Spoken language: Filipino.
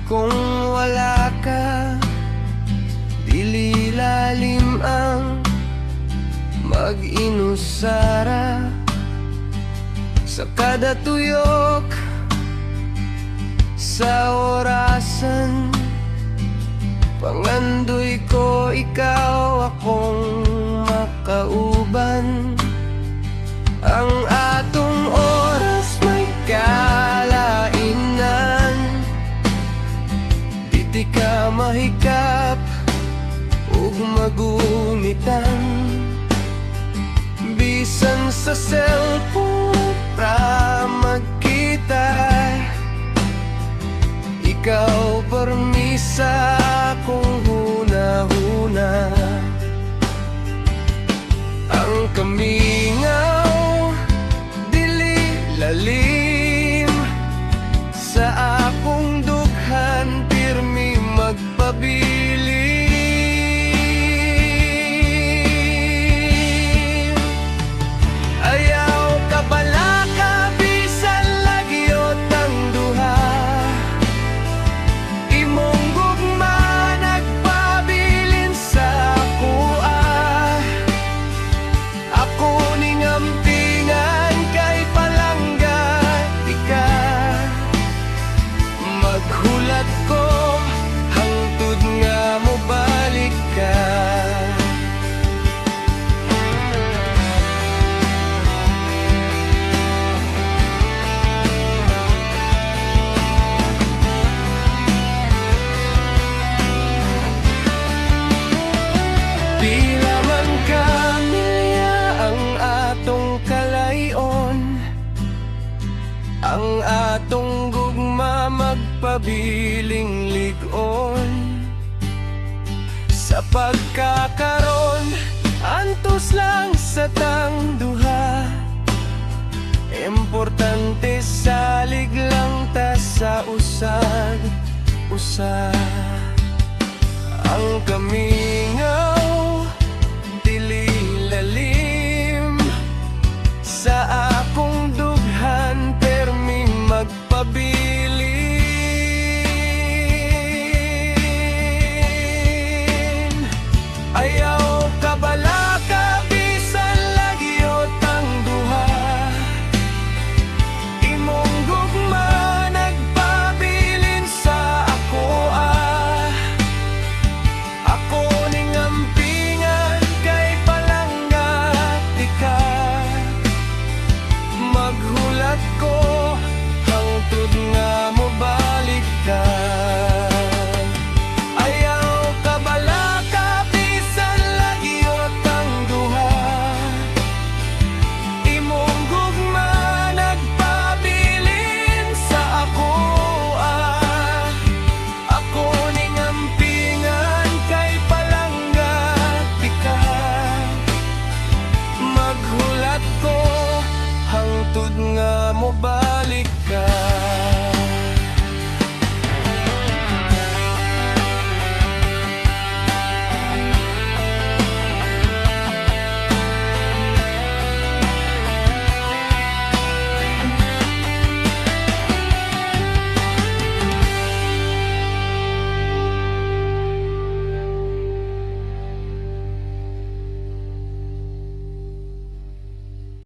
Kung wala ka, dili lalim ang mag-inusara. Sa kada tuyok, sa orasan, pangandoy ko ikaw akong makauban. Ang atong oras may kalainan, di ka mahikap ug magungitan. Bisan sa cellphone pra magkita, ikaw permisa kung huna-huna. Ang kamingaw dili lalim, sa akong dughan pirmi magpabilin. Ayaw ka bala ka bisan lagyot ang duha, imong gugma nagpabilin sa kuha. Ako ning ampingan kay palangga di ka, maghulat ko hangtod nga mo balik ka. Pila man kamilya ang atong kalayon, ang atong gugma magpabiling ligon. Sa pagkakaron, antos lang sa tang duha, importante salig lang ta sa usag-usa. Ang kami